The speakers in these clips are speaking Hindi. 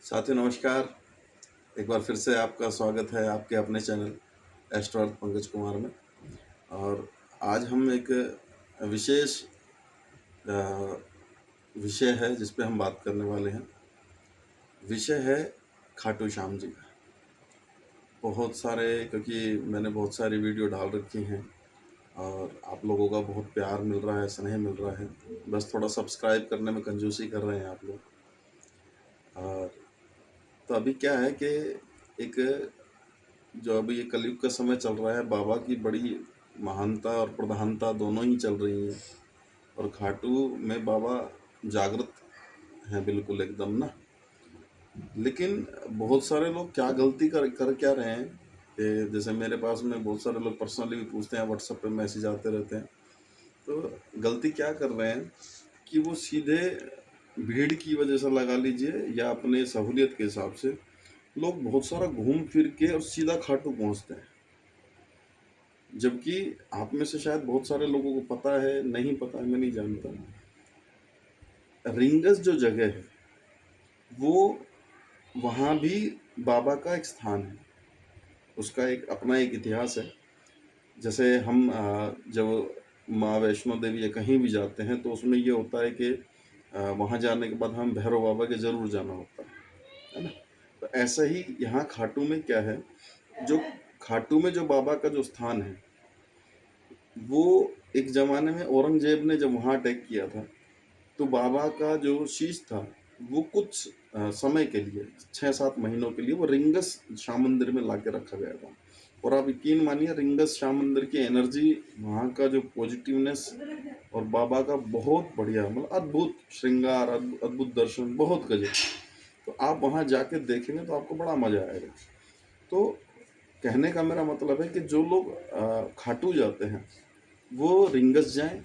साथियों नमस्कार। एक बार फिर से आपका स्वागत है आपके अपने चैनल एस्ट्रो अर्थ पंकज कुमार में। और आज हम एक विशेष विषय है जिस पे हम बात करने वाले हैं। विषय है खाटू श्याम जी का। बहुत सारे, क्योंकि मैंने बहुत सारी वीडियो डाल रखी हैं और आप लोगों का बहुत प्यार मिल रहा है, स्नेह मिल रहा है। बस थोड़ा सब्सक्राइब करने में कंजूसी कर रहे हैं आप लोग। और तो अभी क्या है कि एक जो अभी ये कलयुग का समय चल रहा है, बाबा की बड़ी महानता और प्रधानता दोनों ही चल रही हैं। और खाटू में बाबा जागृत हैं बिल्कुल एकदम ना। लेकिन बहुत सारे लोग क्या गलती कर क्या रहे हैं कि जैसे मेरे पास में बहुत सारे लोग पर्सनली भी पूछते हैं, व्हाट्सएप पे मैसेज आते रहते हैं। तो गलती क्या कर रहे हैं कि वो सीधे भीड़ की वजह से लगा लीजिए या अपने सहूलियत के हिसाब से लोग बहुत सारा घूम फिर के और सीधा खाटू पहुंचते हैं। जबकि आप में से शायद बहुत सारे लोगों को पता है, नहीं पता है, मैं नहीं जानता। रिंगस जो जगह है वो वहाँ भी बाबा का एक स्थान है, उसका एक अपना एक इतिहास है। जैसे हम जब माँ वैष्णो देवी या कहीं भी जाते हैं तो उसमें ये होता है कि वहाँ जाने के बाद हम भैरव बाबा के ज़रूर जाना होता है ना। तो ऐसा ही यहाँ खाटू में क्या है, जो खाटू में जो बाबा का जो स्थान है वो एक ज़माने में औरंगजेब ने जब वहाँ अटैक किया था तो बाबा का जो शीश था वो कुछ समय के लिए 6-7 महीनों के लिए वो रिंगस श्याम मंदिर में ला के रखा गया था। और आप यकीन मानिए, रिंगस श्याम मंदिर की एनर्जी, वहाँ का जो पॉजिटिवनेस और बाबा का बहुत बढ़िया, मतलब अद्भुत श्रृंगार, अद्भुत दर्शन, बहुत गजब। तो आप वहाँ जाके देखेंगे तो आपको बड़ा मजा आएगा। तो कहने का मेरा मतलब है कि जो लोग खाटू जाते हैं वो रिंगस जाएं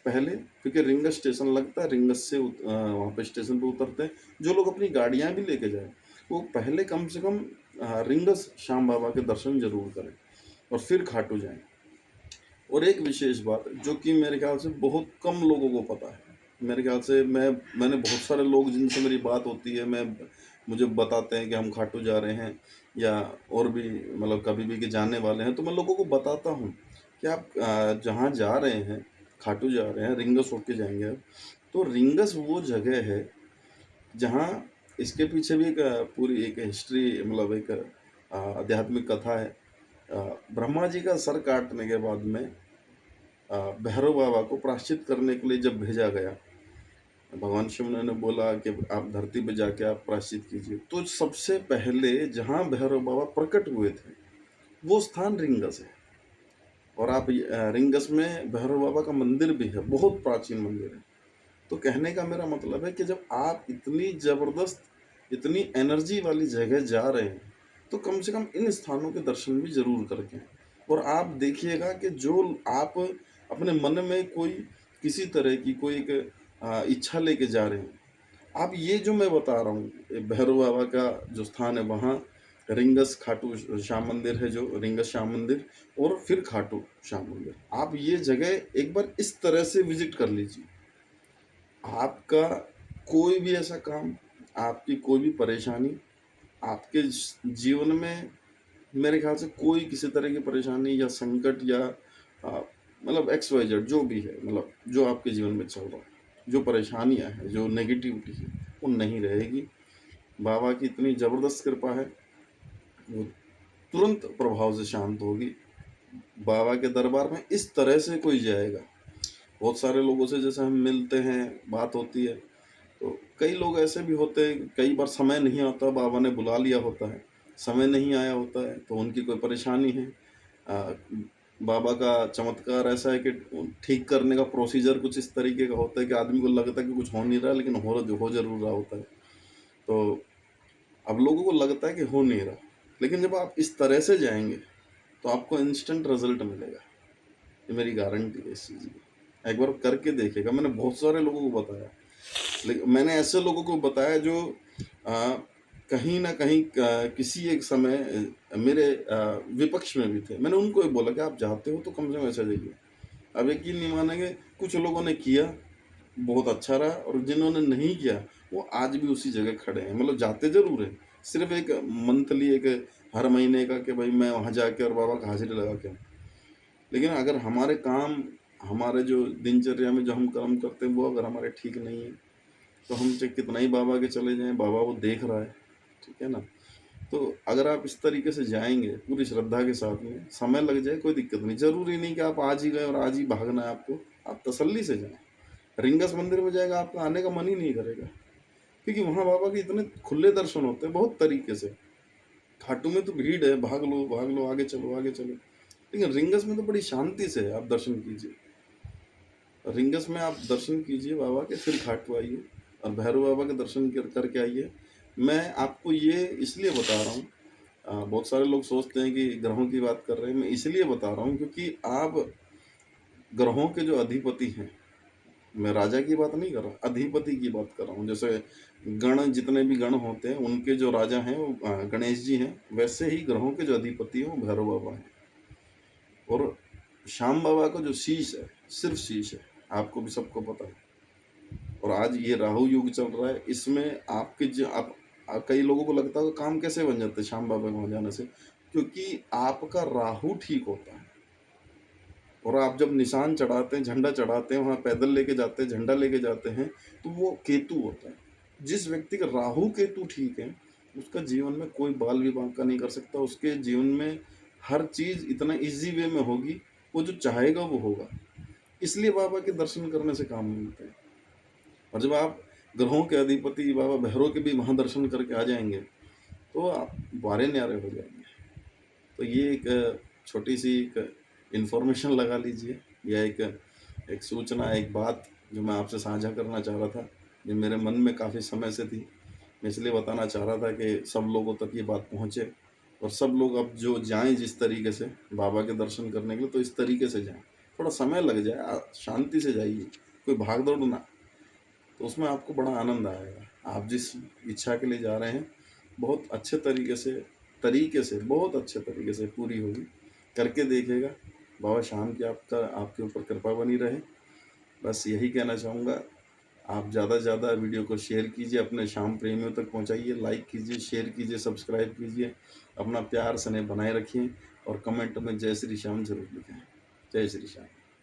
पहले, क्योंकि रिंगस स्टेशन लगता है, रिंगस से वहाँ पे स्टेशन पे उतरते हैं। जो लोग अपनी गाड़ियाँ भी लेके जाएं वो पहले कम से कम रिंगस श्याम बाबा के दर्शन जरूर करें और फिर खाटू जाएं। और एक विशेष बात जो कि मेरे ख्याल से बहुत कम लोगों को पता है, मेरे ख्याल से मैंने बहुत सारे लोग जिनसे मेरी बात होती है, मुझे बताते हैं कि हम खाटू जा रहे हैं या और भी मतलब कभी भी के जाने वाले हैं, तो मैं लोगों को बताता हूँ कि आप जहाँ जा रहे हैं, खाटू जा रहे हैं, रिंगस होके जाएंगे आप। तो रिंगस वो जगह है जहाँ इसके पीछे भी एक पूरी एक हिस्ट्री, मतलब एक आध्यात्मिक कथा है। ब्रह्मा जी का सर काटने के बाद में भैरव बाबा को प्रायश्चित करने के लिए जब भेजा गया, भगवान शिव ने बोला कि आप धरती पे जाके आप प्रायश्चित कीजिए, तो सबसे पहले जहाँ भैरव बाबा प्रकट हुए थे वो स्थान रिंगस है। और आप रिंगस में भैरव बाबा का मंदिर भी है, बहुत प्राचीन मंदिर है। तो कहने का मेरा मतलब है कि जब आप इतनी ज़बरदस्त, इतनी एनर्जी वाली जगह जा रहे हैं तो कम से कम इन स्थानों के दर्शन भी ज़रूर करके आएं। और आप देखिएगा कि जो आप अपने मन में कोई किसी तरह की कोई एक इच्छा लेके जा रहे हैं, आप ये जो मैं बता रहा हूँ भैरव बाबा का जो स्थान है वहाँ रिंगस खाटू श्याम मंदिर है, जो रिंगस श्याम मंदिर और फिर खाटू श्याम मंदिर, आप ये जगह एक बार इस तरह से विजिट कर लीजिए। आपका कोई भी ऐसा काम, आपकी कोई भी परेशानी, आपके जीवन में मेरे ख्याल से कोई किसी तरह की परेशानी या संकट या मतलब एक्स वाई जेड जो भी है, मतलब जो आपके जीवन में चल रहा है, जो परेशानियां हैं, जो नेगेटिविटी है, वो नहीं रहेगी। बाबा की इतनी ज़बरदस्त कृपा है, वो तुरंत प्रभाव से शांत होगी। बाबा के दरबार में इस तरह से कोई जाएगा। बहुत सारे लोगों से जैसे हम मिलते हैं, बात होती है, तो कई लोग ऐसे भी होते हैं, कई बार समय नहीं आता, बाबा ने बुला लिया होता है, समय नहीं आया होता है, तो उनकी कोई परेशानी है। आ, बाबा का चमत्कार ऐसा है कि ठीक करने का प्रोसीजर कुछ इस तरीके का होता है कि आदमी को लगता है कि कुछ हो नहीं रहा, लेकिन हो जरूर रहा होता है। तो अब लोगों को लगता है कि हो नहीं रहा, लेकिन जब आप इस तरह से जाएंगे तो आपको इंस्टेंट रिजल्ट मिलेगा। ये मेरी गारंटी है इस चीज़ की। एक बार करके देखिएगा। मैंने बहुत सारे लोगों को बताया, लेकिन मैंने ऐसे लोगों को बताया जो कहीं ना कहीं किसी एक समय मेरे विपक्ष में भी थे। मैंने उनको ही बोला कि आप जाते हो तो कम से कम ऐसा जाइए। अब यकीन नहीं मानेंगे, कुछ लोगों ने किया, बहुत अच्छा रहा, और जिन्होंने नहीं किया वो आज भी उसी जगह खड़े हैं। मतलब जाते ज़रूर हैं, सिर्फ़ एक मंथली एक हर महीने का कि भाई मैं वहाँ जाके और बाबा का हाज़िरी लगा के आऊँ। लेकिन अगर हमारे काम, हमारे जो दिनचर्या में जो हम कर्म करते हैं, वो अगर हमारे ठीक नहीं है, तो हम चाहे कितना ही बाबा के चले जाएँ, बाबा वो देख रहा है, ठीक है ना? तो अगर आप इस तरीके से जाएँगे, पूरी श्रद्धा के साथ में, समय लग जाए कोई दिक्कत नहीं। ज़रूरी नहीं कि आप आज ही गए और आज ही भागना है आपको, आप तसल्ली से जाएँ। रिंगस मंदिर में जाएगा, आपका आने का मन ही नहीं करेगा, क्योंकि वहाँ बाबा के इतने खुले दर्शन होते हैं, बहुत तरीके से। खाटू में तो भीड़ है, भाग लो, आगे चलो, आगे चलो। लेकिन रिंगस में तो बड़ी शांति से आप दर्शन कीजिए। रिंगस में आप दर्शन कीजिए बाबा के, फिर खाटू आइए और भैरव बाबा के दर्शन करके आइए। मैं आपको ये इसलिए बता रहा हूँ, बहुत सारे लोग सोचते हैं कि ग्रहों की बात कर रहे हैं, मैं इसलिए बता रहा हूँ क्योंकि आप ग्रहों के जो अधिपति हैं, मैं राजा की बात नहीं कर रहा, अधिपति की बात कर रहा हूँ। जैसे गण, जितने भी गण होते हैं, उनके जो राजा हैं वो गणेश जी हैं, वैसे ही ग्रहों के जो अधिपति हैं वो भैरव बाबा हैं। और श्याम बाबा का जो शीश है, सिर्फ शीश है, आपको भी सबको पता है। और आज ये राहु युग चल रहा है, इसमें आपके जो कई लोगों को लगता है काम कैसे बन जाते हैं श्याम बाबा के वहाँ जाने से, क्योंकि आपका राहु ठीक होता है। और आप जब निशान चढ़ाते हैं, झंडा चढ़ाते हैं, वहाँ पैदल लेके जाते हैं, झंडा लेके जाते हैं, तो वो केतु होता है। जिस व्यक्ति का राहु केतु ठीक है, उसका जीवन में कोई बाल भी बांका नहीं कर सकता, उसके जीवन में हर चीज़ इतना ईज़ी वे में होगी, वो जो चाहेगा वो होगा। इसलिए बाबा के दर्शन करने से काम मिलते हैं। और जब आप ग्रहों के अधिपति बाबा भैरव के भी वहाँ दर्शन करके आ जाएंगे, तो आप वारे न्यारे हो जाएंगे। तो ये एक छोटी सी एक इन्फॉर्मेशन लगा लीजिए, या एक एक सूचना, एक बात जो मैं आपसे साझा करना चाह रहा था, जो मेरे मन में काफ़ी समय से थी। मैं इसलिए बताना चाह रहा था कि सब लोगों तक ये बात पहुँचे, और सब लोग अब जो जाएं जिस तरीके से बाबा के दर्शन करने के लिए, तो इस तरीके से जाएं। थोड़ा समय लग जाए, शांति से जाइए, कोई भाग दौड़ ना, तो उसमें आपको बड़ा आनंद आएगा। आप जिस इच्छा के लिए जा रहे हैं, बहुत अच्छे तरीके से बहुत अच्छे तरीके से पूरी होगी। करके देखिएगा, बाबा श्याम की आपके ऊपर कृपा बनी रहे। बस यही कहना चाहूँगा। आप ज़्यादा से ज़्यादा वीडियो को शेयर कीजिए, अपने श्याम प्रेमियों तक पहुँचाइए, लाइक कीजिए, शेयर कीजिए, सब्सक्राइब कीजिए। अपना प्यार स्नेह बनाए रखिए, और कमेंट में जय श्री श्याम ज़रूर लिखें। जय श्री श्याम।